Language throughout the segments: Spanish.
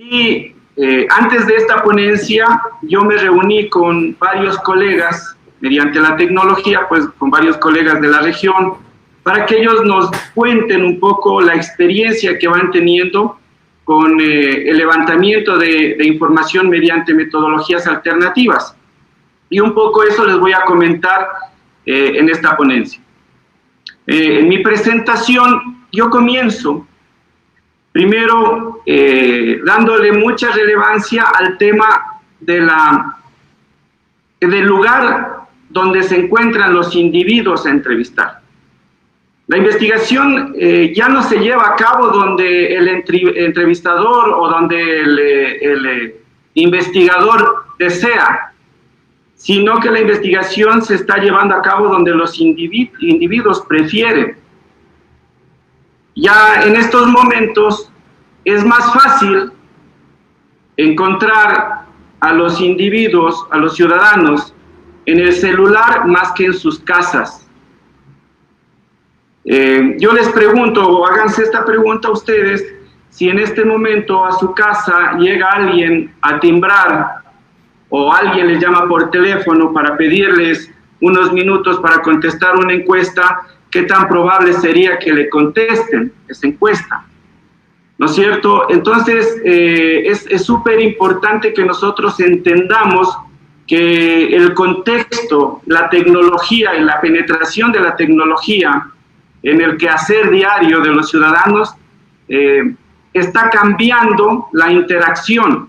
Y antes de esta ponencia, yo me reuní con varios colegas, mediante la tecnología, pues con varios colegas de la región, para que ellos nos cuenten un poco la experiencia que van teniendo con el levantamiento de información mediante metodologías alternativas. Y un poco eso les voy a comentar en esta ponencia. En mi presentación, yo comienzo primero dándole mucha relevancia al tema del lugar donde se encuentran los individuos a entrevistar. La investigación ya no se lleva a cabo donde el entrevistador o donde el investigador desea, sino que la investigación se está llevando a cabo donde los individuos prefieren. Ya en estos momentos es más fácil encontrar a los individuos, a los ciudadanos, en el celular más que en sus casas. Yo les pregunto, o háganse esta pregunta a ustedes, si en este momento a su casa llega alguien a timbrar o alguien les llama por teléfono para pedirles unos minutos para contestar una encuesta, ¿qué tan probable sería que le contesten esa encuesta? ¿No es cierto? Entonces, es súper importante que nosotros entendamos que el contexto, la tecnología y la penetración de la tecnología en el quehacer diario de los ciudadanos está cambiando la interacción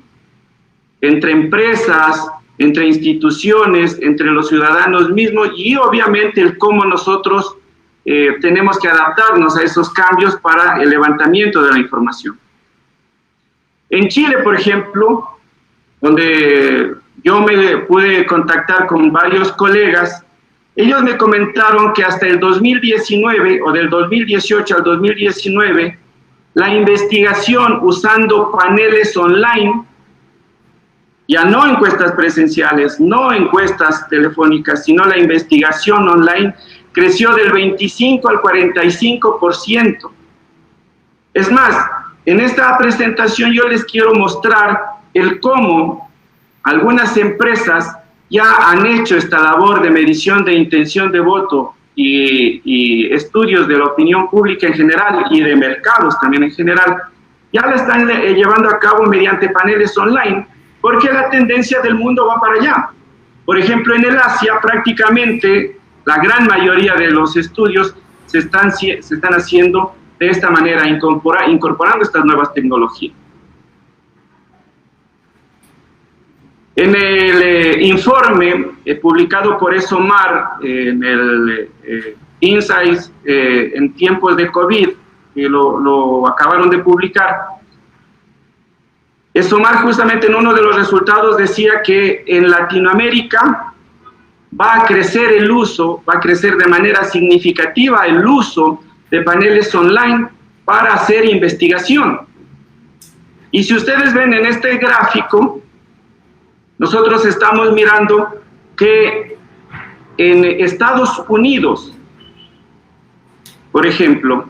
entre empresas, entre instituciones, entre los ciudadanos mismos y obviamente el cómo nosotros tenemos que adaptarnos a esos cambios para el levantamiento de la información. En Chile, por ejemplo, donde yo me pude contactar con varios colegas, ellos me comentaron que hasta el 2019, o del 2018 al 2019, la investigación usando paneles online, ya no encuestas presenciales, no encuestas telefónicas, sino la investigación online, creció del 25 al 45%. Es más, en esta presentación yo les quiero mostrar el cómo algunas empresas ya han hecho esta labor de medición de intención de voto y estudios de la opinión pública en general y de mercados también en general, ya la están llevando a cabo mediante paneles online, porque la tendencia del mundo va para allá. Por ejemplo, en el Asia prácticamente la gran mayoría de los estudios se están haciendo de esta manera, incorporando estas nuevas tecnologías. En el informe publicado por ESOMAR, en el Insights en tiempos de COVID, que lo acabaron de publicar, ESOMAR justamente en uno de los resultados decía que en Latinoamérica va a crecer el uso, va a crecer de manera significativa el uso de paneles online para hacer investigación. Y si ustedes ven en este gráfico, nosotros estamos mirando que en Estados Unidos, por ejemplo,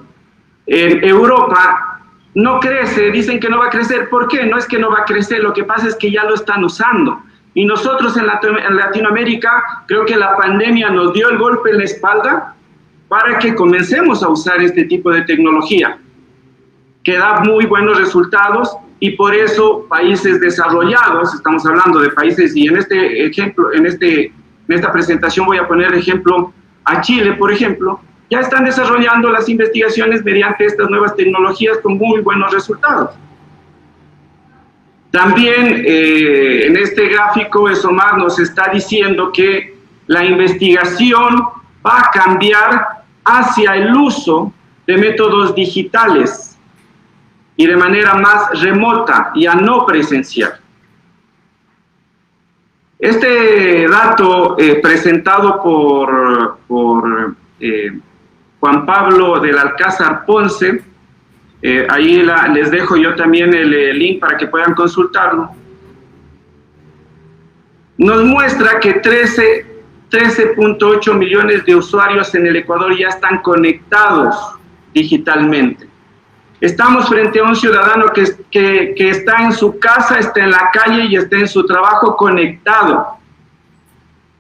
en Europa no crece, dicen que no va a crecer. ¿Por qué? No es que no va a crecer, lo que pasa es que ya lo están usando. Y nosotros en Latinoamérica, creo que la pandemia nos dio el golpe en la espalda para que comencemos a usar este tipo de tecnología, que da muy buenos resultados, y por eso países desarrollados, estamos hablando de países, y en este ejemplo, en esta presentación voy a poner ejemplo a Chile, por ejemplo, ya están desarrollando las investigaciones mediante estas nuevas tecnologías con muy buenos resultados. También en este gráfico ESOMAR nos está diciendo que la investigación va a cambiar hacia el uso de métodos digitales y de manera más remota y a no presencial. Este dato presentado por Juan Pablo del Alcázar Ponce, ahí les dejo yo también el link para que puedan consultarlo, nos muestra que 13.8 millones de usuarios en el Ecuador ya están conectados digitalmente. Estamos frente a un ciudadano que está en su casa, está en la calle y está en su trabajo conectado.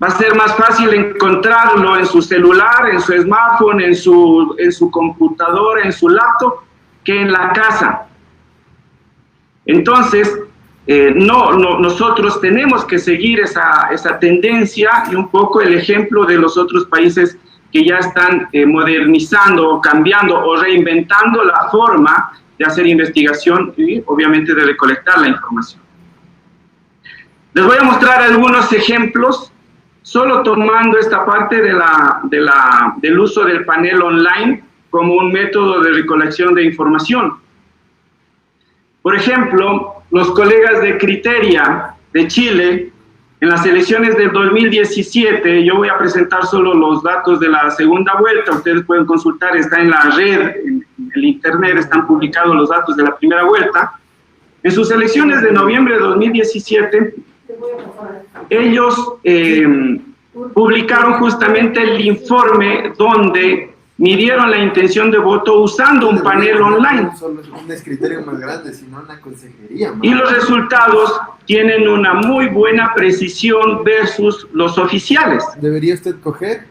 Va a ser más fácil encontrarlo en su celular, en su smartphone, en su computadora, en su laptop, que en la casa. Entonces, nosotros tenemos que seguir esa tendencia y un poco el ejemplo de los otros países que ya están modernizando, cambiando o reinventando la forma de hacer investigación y obviamente de recolectar la información. Les voy a mostrar algunos ejemplos, solo tomando esta parte del uso del panel online como un método de recolección de información. Por ejemplo, los colegas de Criteria de Chile, en las elecciones del 2017, yo voy a presentar solo los datos de la segunda vuelta, ustedes pueden consultar, está en la red, en el internet, están publicados los datos de la primera vuelta. En sus elecciones de noviembre de 2017, ellos publicaron justamente el informe donde midieron la intención de voto usando un panel online. Solo es un escritorio más grande, sino una consejería. Y los resultados tienen una muy buena precisión versus los oficiales. ¿Debería usted coger?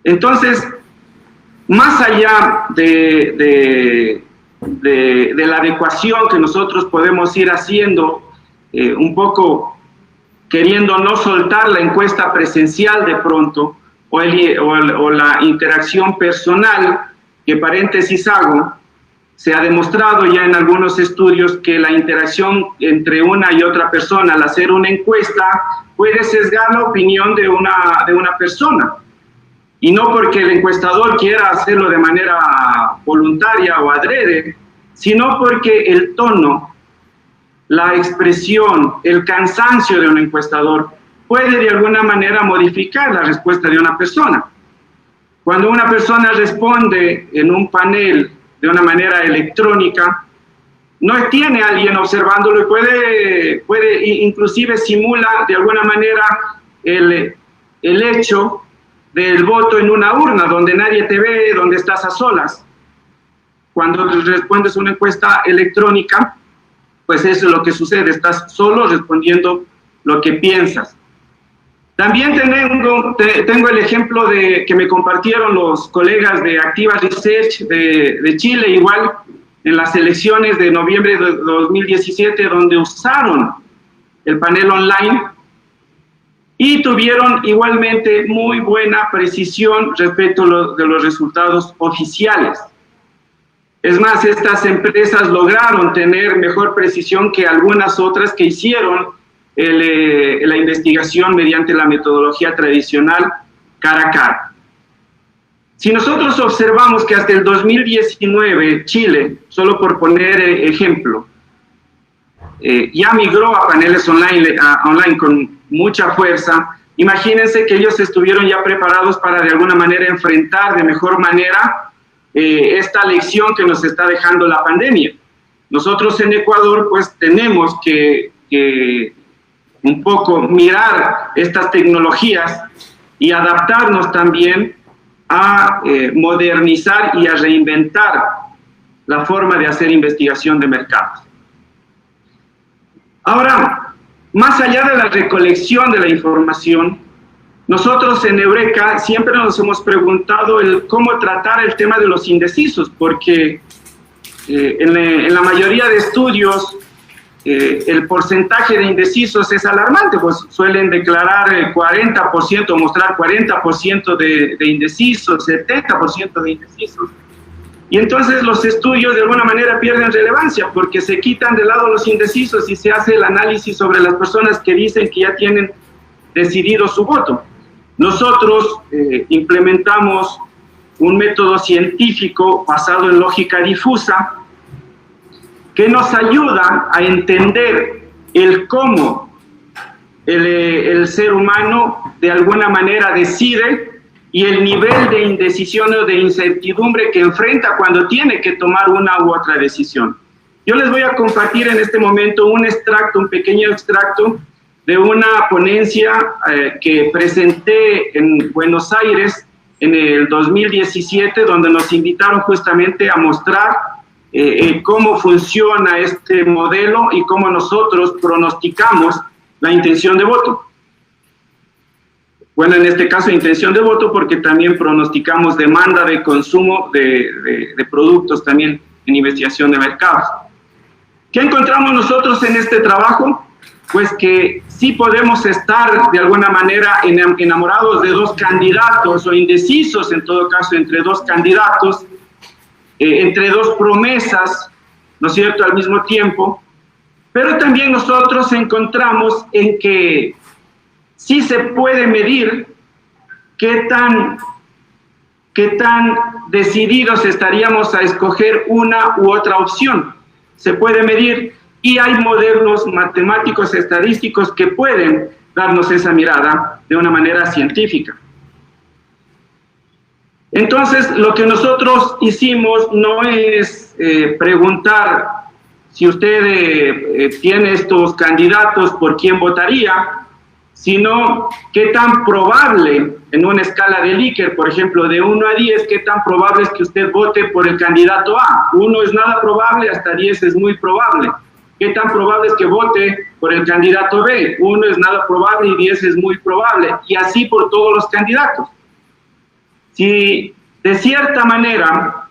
Entonces, más allá de la adecuación que nosotros podemos ir haciendo, un poco queriendo no soltar la encuesta presencial de pronto, o la interacción personal, que paréntesis hago, se ha demostrado ya en algunos estudios que la interacción entre una y otra persona al hacer una encuesta puede sesgar la opinión de una persona. Y no porque el encuestador quiera hacerlo de manera voluntaria o adrede, sino porque el tono, la expresión, el cansancio de un encuestador puede de alguna manera modificar la respuesta de una persona. Cuando una persona responde en un panel de una manera electrónica, no tiene a alguien observándolo y puede inclusive simula de alguna manera el hecho del voto en una urna, donde nadie te ve, donde estás a solas. Cuando respondes una encuesta electrónica, pues eso es lo que sucede, estás solo respondiendo lo que piensas. También tengo el ejemplo que me compartieron los colegas de Activa Research de Chile, igual en las elecciones de noviembre de 2017, donde usaron el panel online y tuvieron igualmente muy buena precisión respecto de los resultados oficiales. Es más, estas empresas lograron tener mejor precisión que algunas otras que hicieron la investigación mediante la metodología tradicional cara a cara. Si nosotros observamos que hasta el 2019 Chile, solo por poner ejemplo, ya migró a paneles online con mucha fuerza, imagínense que ellos estuvieron ya preparados para de alguna manera enfrentar de mejor manera esta lección que nos está dejando la pandemia. Nosotros en Ecuador pues tenemos que un poco mirar estas tecnologías y adaptarnos también a modernizar y a reinventar la forma de hacer investigación de mercados. Ahora, más allá de la recolección de la información, nosotros en Eureka siempre nos hemos preguntado cómo tratar el tema de los indecisos, porque en la mayoría de estudios el porcentaje de indecisos es alarmante, pues suelen declarar 40%, mostrar 40% de indecisos, 70% de indecisos. Y entonces los estudios de alguna manera pierden relevancia porque se quitan de lado los indecisos y se hace el análisis sobre las personas que dicen que ya tienen decidido su voto. Nosotros implementamos un método científico basado en lógica difusa que nos ayuda a entender el cómo el ser humano de alguna manera decide y el nivel de indecisión o de incertidumbre que enfrenta cuando tiene que tomar una u otra decisión. Yo les voy a compartir en este momento un pequeño extracto de una ponencia que presenté en Buenos Aires en el 2017, donde nos invitaron justamente a mostrar cómo funciona este modelo y cómo nosotros pronosticamos la intención de voto. Bueno, en este caso intención de voto porque también pronosticamos demanda de consumo de productos también en investigación de mercados. ¿Qué encontramos nosotros en este trabajo? Pues que sí podemos estar de alguna manera enamorados de dos candidatos o indecisos en todo caso entre dos candidatos, entre dos promesas, ¿no es cierto?, al mismo tiempo, pero también nosotros encontramos en que sí se puede medir qué tan decididos estaríamos a escoger una u otra opción. Se puede medir y hay modelos matemáticos estadísticos que pueden darnos esa mirada de una manera científica. Entonces, lo que nosotros hicimos no es preguntar si usted tiene estos candidatos, por quién votaría, sino qué tan probable, en una escala de Likert, por ejemplo, de 1 a 10, qué tan probable es que usted vote por el candidato A. 1 es nada probable, hasta 10 es muy probable. ¿Qué tan probable es que vote por el candidato B? 1 es nada probable y 10 es muy probable. Y así por todos los candidatos. Si de cierta manera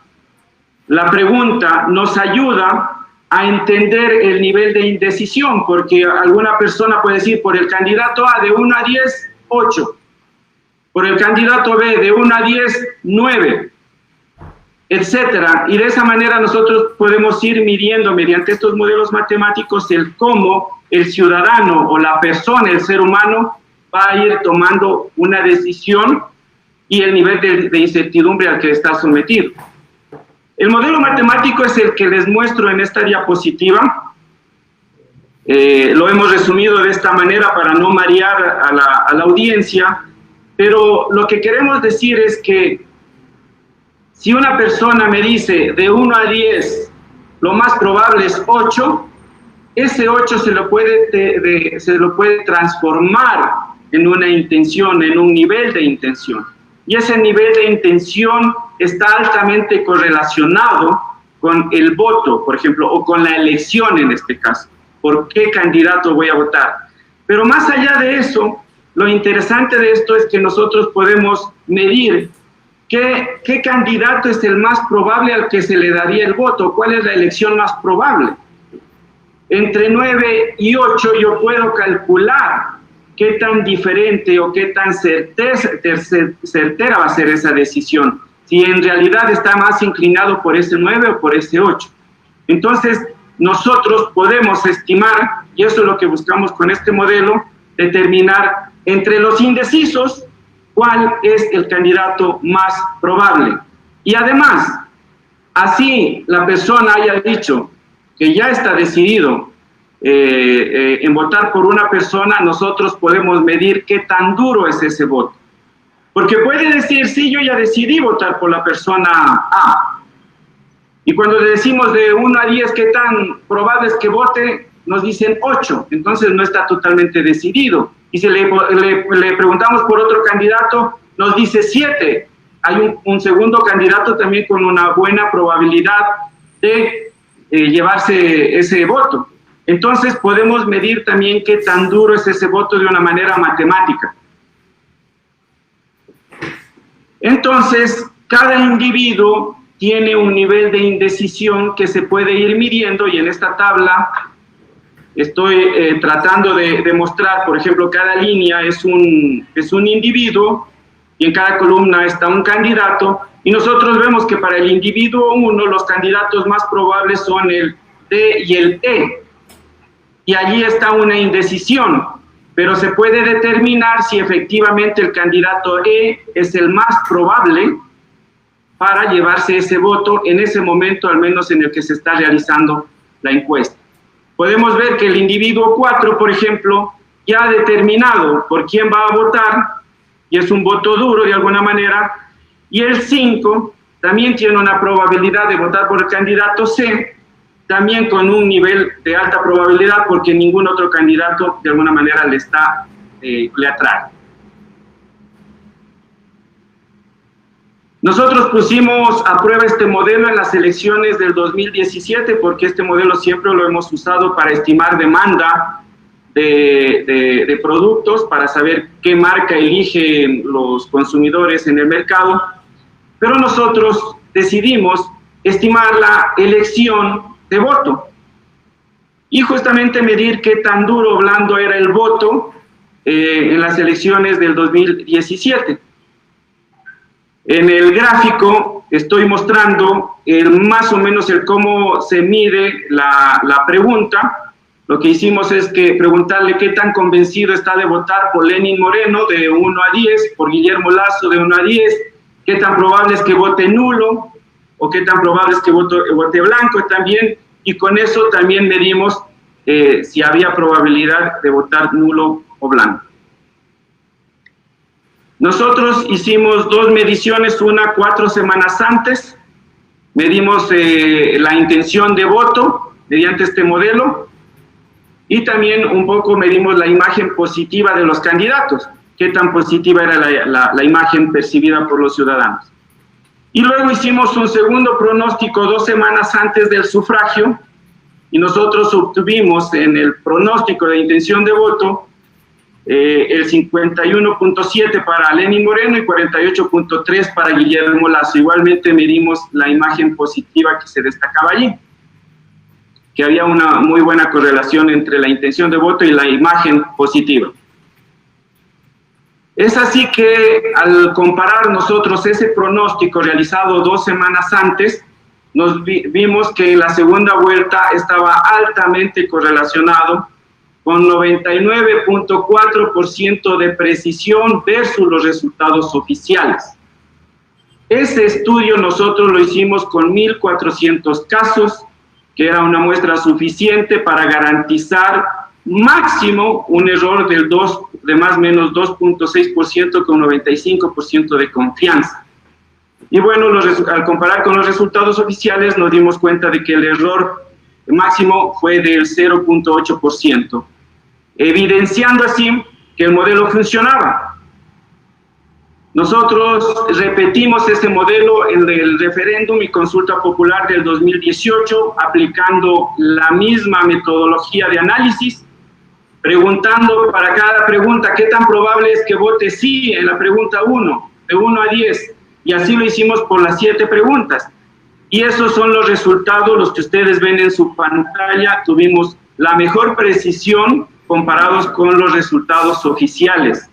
la pregunta nos ayuda a entender el nivel de indecisión, porque alguna persona puede decir por el candidato A de 1 a 10, 8. Por el candidato B de 1 a 10, 9. Etcétera. Y de esa manera nosotros podemos ir midiendo mediante estos modelos matemáticos el cómo el ciudadano o la persona, el ser humano, va a ir tomando una decisión y el nivel de incertidumbre al que está sometido. El modelo matemático es el que les muestro en esta diapositiva. Lo hemos resumido de esta manera para no marear a la audiencia, pero lo que queremos decir es que si una persona me dice de 1 a 10, lo más probable es 8, ese 8 se lo puede transformar en una intención, en un nivel de intención. Y ese nivel de intención está altamente correlacionado con el voto, por ejemplo, o con la elección en este caso. ¿Por qué candidato voy a votar? Pero más allá de eso, lo interesante de esto es que nosotros podemos medir qué candidato es el más probable al que se le daría el voto, cuál es la elección más probable. Entre 9 y 8 yo puedo calcular qué tan diferente o qué tan certera va a ser esa decisión, si en realidad está más inclinado por ese 9 o por ese 8. Entonces, nosotros podemos estimar, y eso es lo que buscamos con este modelo, determinar entre los indecisos cuál es el candidato más probable. Y además, así la persona haya dicho que ya está decidido en votar por una persona, nosotros podemos medir qué tan duro es ese voto. Porque puede decir, sí, yo ya decidí votar por la persona A. Y cuando le decimos de 1 a 10 qué tan probable es que vote, nos dicen 8. Entonces no está totalmente decidido. Y si le preguntamos por otro candidato, nos dice 7. Hay un segundo candidato también con una buena probabilidad de llevarse ese voto. Entonces podemos medir también qué tan duro es ese voto de una manera matemática. Entonces, cada individuo tiene un nivel de indecisión que se puede ir midiendo, y en esta tabla estoy tratando de demostrar, por ejemplo, cada línea es un individuo y en cada columna está un candidato, y nosotros vemos que para el individuo 1 los candidatos más probables son el D y el E, y allí está una indecisión, pero se puede determinar si efectivamente el candidato E es el más probable para llevarse ese voto en ese momento, al menos en el que se está realizando la encuesta. Podemos ver que el individuo 4, por ejemplo, ya ha determinado por quién va a votar, y es un voto duro de alguna manera, y el 5 también tiene una probabilidad de votar por el candidato C, también con un nivel de alta probabilidad, porque ningún otro candidato de alguna manera le atrae. Nosotros pusimos a prueba este modelo en las elecciones del 2017 porque este modelo siempre lo hemos usado para estimar demanda de productos, para saber qué marca eligen los consumidores en el mercado, pero nosotros decidimos estimar la elección de voto y justamente medir qué tan duro o blando era el voto en las elecciones del 2017. En el gráfico estoy mostrando más o menos cómo se mide la pregunta. Lo que hicimos es preguntarle qué tan convencido está de votar por Lenín Moreno de 1 a 10, por Guillermo Lasso de 1 a 10, qué tan probable es que vote nulo o qué tan probable es que vote blanco también, y con eso también medimos si había probabilidad de votar nulo o blanco. Nosotros hicimos 2 mediciones, una 4 semanas antes, medimos la intención de voto mediante este modelo, y también un poco medimos la imagen positiva de los candidatos, qué tan positiva era la imagen percibida por los ciudadanos. Y luego hicimos un segundo pronóstico 2 semanas antes del sufragio, y nosotros obtuvimos en el pronóstico de intención de voto el 51.7 para Lenín Moreno y 48.3 para Guillermo Lasso. Igualmente medimos la imagen positiva que se destacaba allí, que había una muy buena correlación entre la intención de voto y la imagen positiva. Es así que al comparar nosotros ese pronóstico realizado 2 semanas antes, vimos que la segunda vuelta estaba altamente correlacionado con 99.4% de precisión versus los resultados oficiales. Ese estudio nosotros lo hicimos con 1.400 casos, que era una muestra suficiente para garantizar máximo un error de más o menos 2.6% con 95% de confianza. Y bueno, al comparar con los resultados oficiales nos dimos cuenta de que el error máximo fue del 0.8%, evidenciando así que el modelo funcionaba. Nosotros repetimos este modelo en el referéndum y consulta popular del 2018, aplicando la misma metodología de análisis, preguntando para cada pregunta qué tan probable es que vote sí en la pregunta 1, de 1 a 10, y así lo hicimos por las 7 preguntas. Y esos son los resultados, los que ustedes ven en su pantalla. Tuvimos la mejor precisión comparados con los resultados oficiales.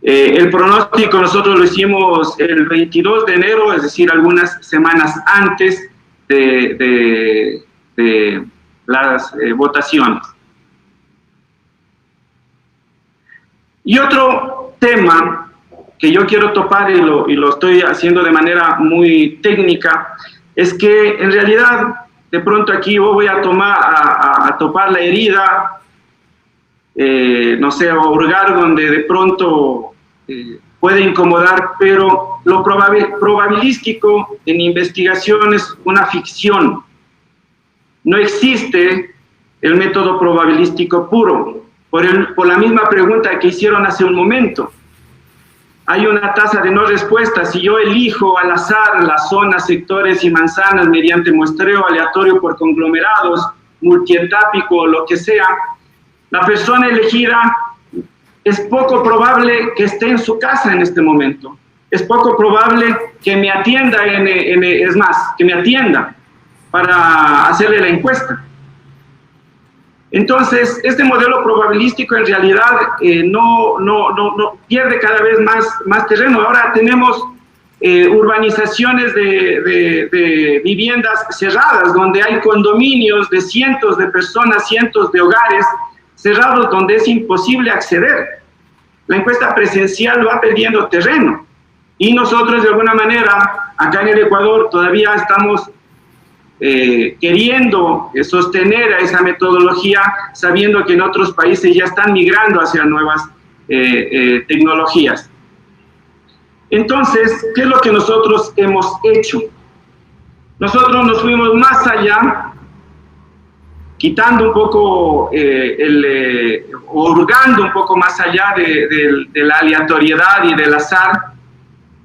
El pronóstico nosotros lo hicimos el 22 de enero, es decir, algunas semanas antes de las votaciones. Y otro tema que yo quiero topar y lo estoy haciendo de manera muy técnica, es que en realidad de pronto aquí yo voy a topar la herida, no sé, o hurgar donde de pronto puede incomodar, pero lo probabilístico en investigación es una ficción. No existe el método probabilístico puro, por la misma pregunta que hicieron hace un momento. Hay una tasa de no respuesta. Si yo elijo al azar las zonas, sectores y manzanas mediante muestreo aleatorio por conglomerados, multietápico o lo que sea, la persona elegida es poco probable que esté en su casa en este momento. Es poco probable que me atienda, que me atienda para hacerle la encuesta. Entonces, este modelo probabilístico en realidad no pierde cada vez más terreno. Ahora tenemos urbanizaciones de viviendas cerradas, donde hay condominios de cientos de personas, cientos de hogares cerrados, donde es imposible acceder. La encuesta presencial va perdiendo terreno. Y nosotros, de alguna manera, acá en el Ecuador, todavía estamos queriendo sostener a esa metodología, sabiendo que en otros países ya están migrando hacia nuevas tecnologías. Entonces, ¿qué es lo que nosotros hemos hecho? Nosotros nos fuimos más allá, quitando un poco, hurgando un poco más allá de la aleatoriedad y del azar,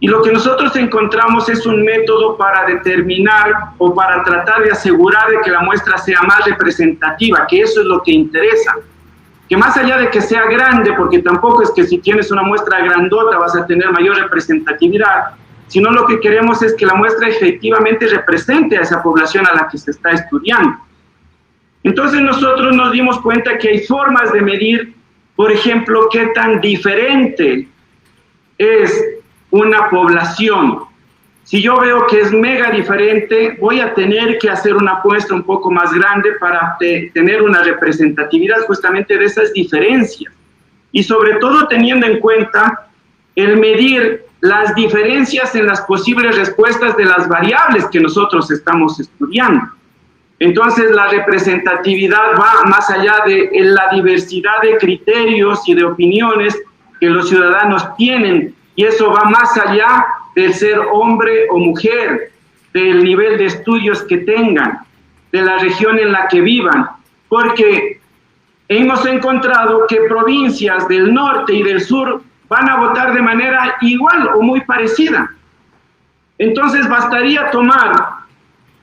Y lo que nosotros encontramos es un método para determinar o para tratar de asegurar de que la muestra sea más representativa, que eso es lo que interesa. Que más allá de que sea grande, porque tampoco es que si tienes una muestra grandota vas a tener mayor representatividad, sino lo que queremos es que la muestra efectivamente represente a esa población a la que se está estudiando. Entonces nosotros nos dimos cuenta que hay formas de medir, por ejemplo, qué tan diferente es una población. Si yo veo que es mega diferente, voy a tener que hacer una muestra un poco más grande para tener una representatividad justamente de esas diferencias. Y sobre todo teniendo en cuenta el medir las diferencias en las posibles respuestas de las variables que nosotros estamos estudiando. Entonces la representatividad va más allá de la diversidad de criterios y de opiniones que los ciudadanos tienen, y eso va más allá del ser hombre o mujer, del nivel de estudios que tengan, de la región en la que vivan, porque hemos encontrado que provincias del norte y del sur van a votar de manera igual o muy parecida. Entonces bastaría tomar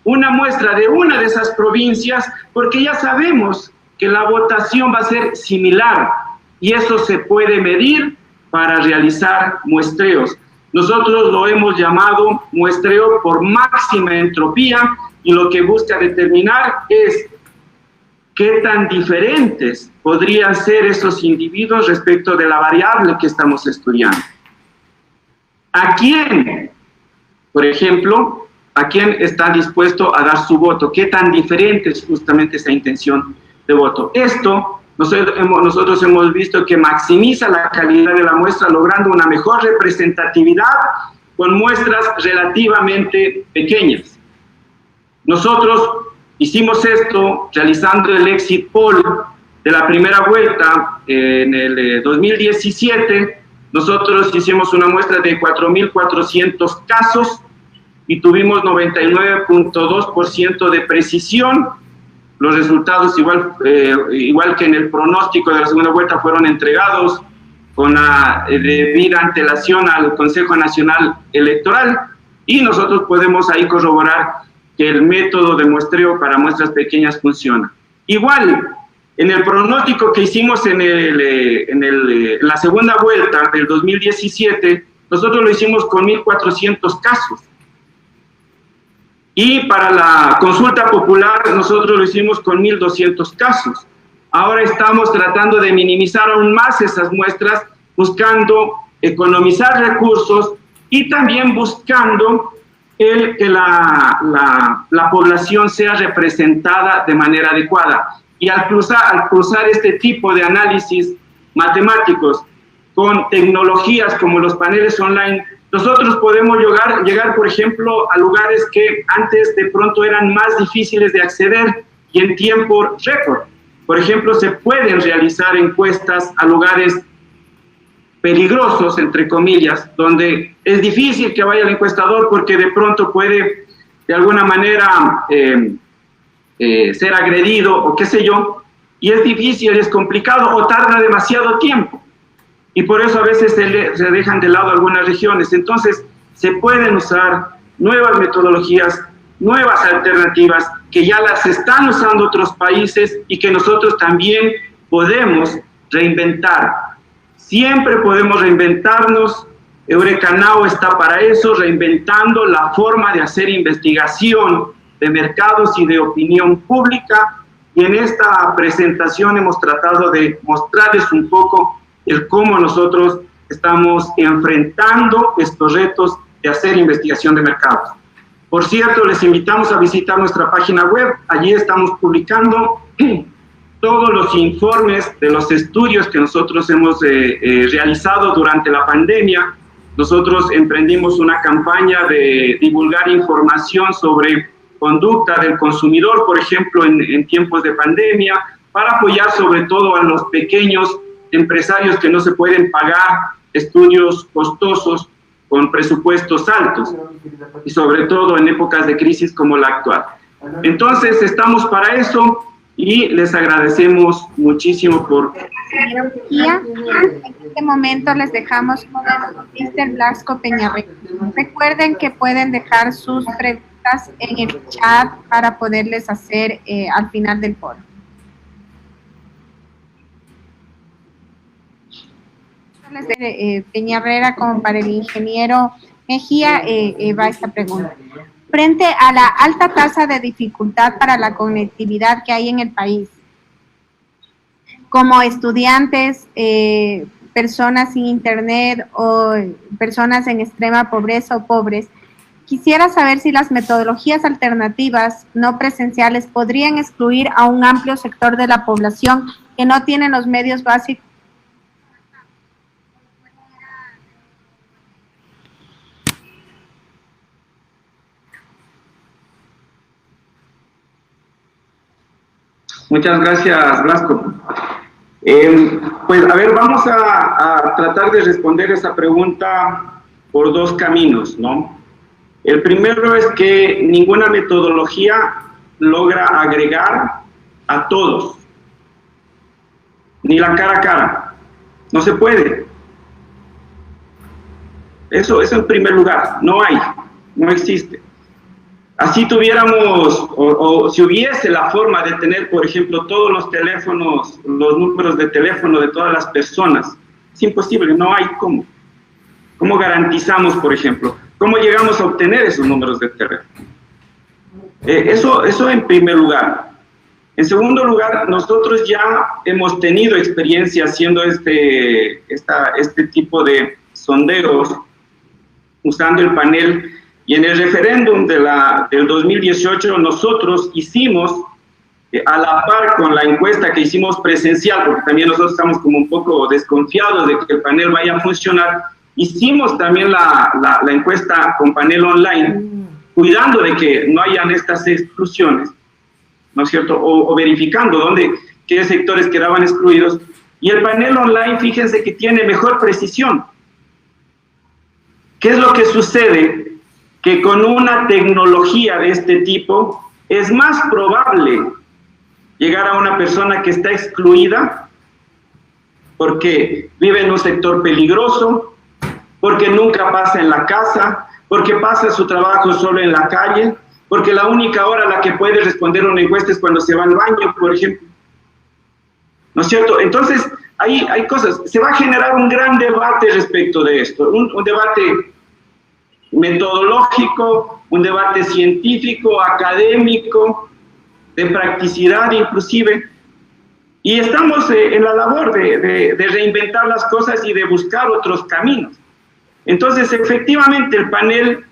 una muestra de una de esas provincias, porque ya sabemos que la votación va a ser similar, y eso se puede medir para realizar muestreos. Nosotros lo hemos llamado muestreo por máxima entropía, y lo que busca determinar es qué tan diferentes podrían ser esos individuos respecto de la variable que estamos estudiando. ¿A quién, por ejemplo, a quién está dispuesto a dar su voto? ¿Qué tan diferente es justamente esa intención de voto? Esto nosotros hemos visto que maximiza la calidad de la muestra, logrando una mejor representatividad con muestras relativamente pequeñas. Nosotros hicimos esto realizando el exit poll de la primera vuelta en el 2017. Nosotros hicimos una muestra de 4.400 casos y tuvimos 99.2% de precisión. Los resultados, igual que en el pronóstico de la segunda vuelta, fueron entregados con la debida antelación al Consejo Nacional Electoral, y nosotros podemos ahí corroborar que el método de muestreo para muestras pequeñas funciona. Igual, en el pronóstico que hicimos en la segunda vuelta del 2017, nosotros lo hicimos con 1.400 casos. Y para la consulta popular nosotros lo hicimos con 1.200 casos. Ahora estamos tratando de minimizar aún más esas muestras, buscando economizar recursos y también buscando que la población sea representada de manera adecuada. Y al cruzar este tipo de análisis matemáticos con tecnologías como los paneles online, nosotros podemos llegar, por ejemplo, a lugares que antes de pronto eran más difíciles de acceder y en tiempo récord. Por ejemplo, se pueden realizar encuestas a lugares peligrosos, entre comillas, donde es difícil que vaya el encuestador porque de pronto puede, de alguna manera, ser agredido o qué sé yo, y es difícil, es complicado o tarda demasiado tiempo. Y por eso a veces se dejan de lado algunas regiones. Entonces, se pueden usar nuevas metodologías, nuevas alternativas, que ya las están usando otros países y que nosotros también podemos reinventar. Siempre podemos reinventarnos. Eureka Now está para eso, reinventando la forma de hacer investigación de mercados y de opinión pública. Y en esta presentación hemos tratado de mostrarles un poco el cómo nosotros estamos enfrentando estos retos de hacer investigación de mercados. Por cierto, les invitamos a visitar nuestra página web. Allí estamos publicando todos los informes de los estudios que nosotros hemos realizado durante la pandemia. Nosotros emprendimos una campaña de divulgar información sobre conducta del consumidor, por ejemplo, en tiempos de pandemia, para apoyar sobre todo a los pequeños empresarios que no se pueden pagar estudios costosos con presupuestos altos, y sobre todo en épocas de crisis como la actual. Entonces, estamos para eso. y les agradecemos muchísimo por... Señora, en este momento les dejamos con el Mr. Blasco Peñarreta. Recuerden que pueden dejar sus preguntas en el chat para poderles hacer al final del foro. Peñarreta, como para el ingeniero Mejía, va esta pregunta. Frente a la alta tasa de dificultad para la conectividad que hay en el país, como estudiantes, personas sin internet o personas en extrema pobreza o pobres, quisiera saber si las metodologías alternativas no presenciales podrían excluir a un amplio sector de la población que no tiene los medios básicos. Muchas gracias, Blasco. Pues, a ver, vamos a tratar de responder esa pregunta por dos caminos, ¿no? El primero es que ninguna metodología logra agregar a todos, ni la cara a cara. No se puede. Eso en primer lugar, no hay, no existe. Así tuviéramos, o si hubiese la forma de tener, por ejemplo, todos los teléfonos, los números de teléfono de todas las personas, es imposible, no hay cómo. ¿Cómo garantizamos, por ejemplo? ¿Cómo llegamos a obtener esos números de teléfono? Eso en primer lugar. En segundo lugar, nosotros ya hemos tenido experiencia haciendo este tipo de sondeos, usando el panel. Y en el referéndum del 2018 nosotros hicimos, a la par con la encuesta que hicimos presencial, porque también nosotros estamos como un poco desconfiados de que el panel vaya a funcionar, hicimos también la encuesta con panel online, cuidando de que no hayan estas exclusiones, ¿no es cierto? O verificando qué sectores quedaban excluidos. Y el panel online, fíjense que tiene mejor precisión. ¿Qué es lo que sucede? Que con una tecnología de este tipo es más probable llegar a una persona que está excluida porque vive en un sector peligroso, porque nunca pasa en la casa, porque pasa su trabajo solo en la calle, porque la única hora a la que puede responder una encuesta es cuando se va al baño, por ejemplo. ¿No es cierto? Entonces, hay cosas. Se va a generar un gran debate respecto de esto, un debate metodológico, un debate científico, académico, de practicidad inclusive, y estamos en la labor de reinventar las cosas y de buscar otros caminos. Entonces, efectivamente, el panel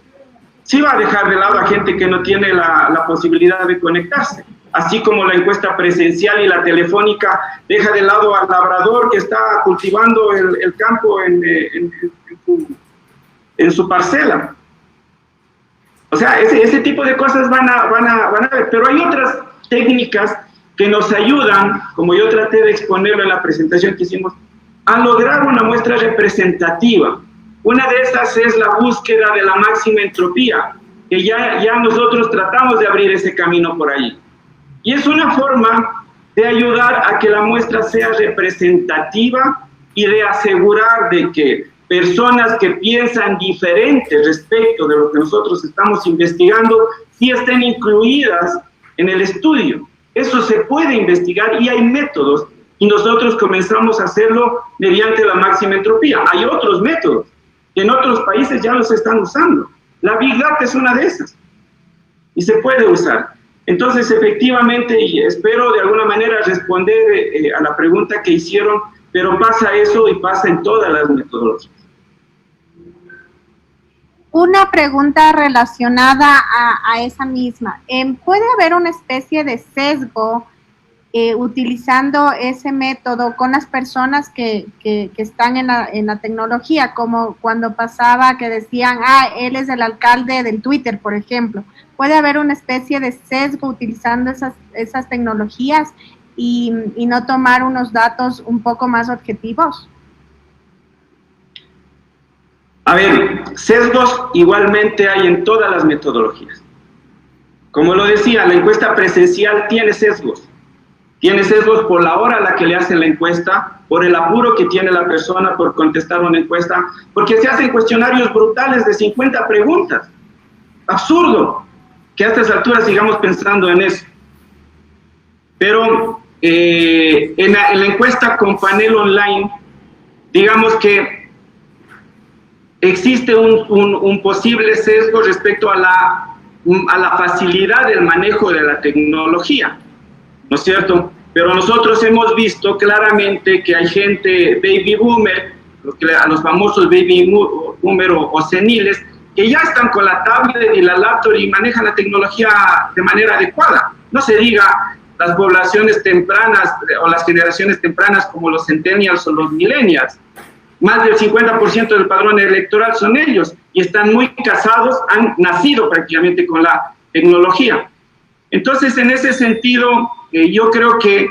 sí va a dejar de lado a gente que no tiene la posibilidad de conectarse, así como la encuesta presencial y la telefónica deja de lado al labrador que está cultivando el campo en su parcela. O sea, ese tipo de cosas van a ver, pero hay otras técnicas que nos ayudan, como yo traté de exponerlo en la presentación que hicimos, a lograr una muestra representativa. Una de esas es la búsqueda de la máxima entropía, que ya nosotros tratamos de abrir ese camino por ahí. Y es una forma de ayudar a que la muestra sea representativa y de asegurar de que personas que piensan diferente respecto de lo que nosotros estamos investigando sí estén incluidas en el estudio. Eso se puede investigar y hay métodos, y nosotros comenzamos a hacerlo mediante la máxima entropía. Hay otros métodos que en otros países ya los están usando. La Big Data es una de esas y se puede usar. Entonces, efectivamente, y espero de alguna manera responder a la pregunta que hicieron, pero pasa eso y pasa en todas las metodologías. Una pregunta relacionada a esa misma. ¿Puede haber una especie de sesgo utilizando ese método con las personas que están en la tecnología? Como cuando pasaba que decían, él es el alcalde del Twitter, por ejemplo. ¿Puede haber una especie de sesgo utilizando esas tecnologías y no tomar unos datos un poco más objetivos? A ver, sesgos igualmente hay en todas las metodologías. Como lo decía, la encuesta presencial tiene sesgos. Tiene sesgos por la hora a la que le hacen la encuesta, por el apuro que tiene la persona por contestar una encuesta, porque se hacen cuestionarios brutales de 50 preguntas. Absurdo que a estas alturas sigamos pensando en eso. Pero en la encuesta con panel online, digamos que existe un posible sesgo respecto a la facilidad del manejo de la tecnología, ¿no es cierto? Pero nosotros hemos visto claramente que hay gente baby boomer, a los famosos baby boomer o seniles, que ya están con la tablet y la laptop y manejan la tecnología de manera adecuada. No se diga las poblaciones tempranas o las generaciones tempranas como los centennials o los millennials. Más del 50% del padrón electoral son ellos y están muy casados, han nacido prácticamente con la tecnología. Entonces, en ese sentido, yo creo que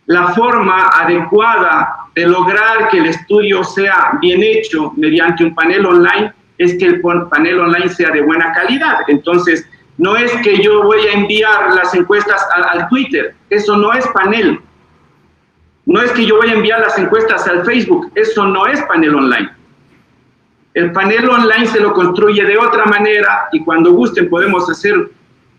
la forma adecuada de lograr que el estudio sea bien hecho mediante un panel online es que el panel online sea de buena calidad. Entonces, no es que yo voy a enviar las encuestas al Twitter, eso no es panel. No es que yo voy a enviar las encuestas al Facebook, eso no es panel online. El panel online se lo construye de otra manera y cuando gusten podemos hacer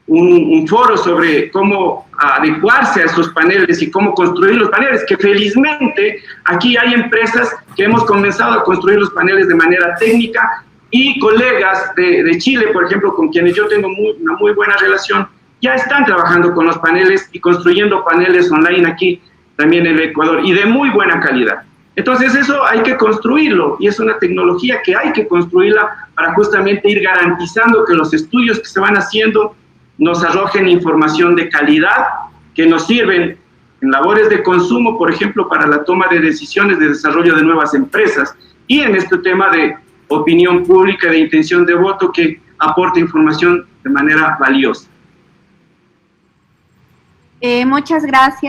un foro sobre cómo adecuarse a esos paneles y cómo construir los paneles, que felizmente aquí hay empresas que hemos comenzado a construir los paneles de manera técnica y colegas de Chile, por ejemplo, con quienes yo tengo una muy buena relación, ya están trabajando con los paneles y construyendo paneles online aquí también en el Ecuador y de muy buena calidad. Entonces eso hay que construirlo y es una tecnología que hay que construirla para justamente ir garantizando que los estudios que se van haciendo nos arrojen información de calidad que nos sirven en labores de consumo, por ejemplo, para la toma de decisiones de desarrollo de nuevas empresas y en este tema de opinión pública, de intención de voto que aporta información de manera valiosa. Muchas gracias.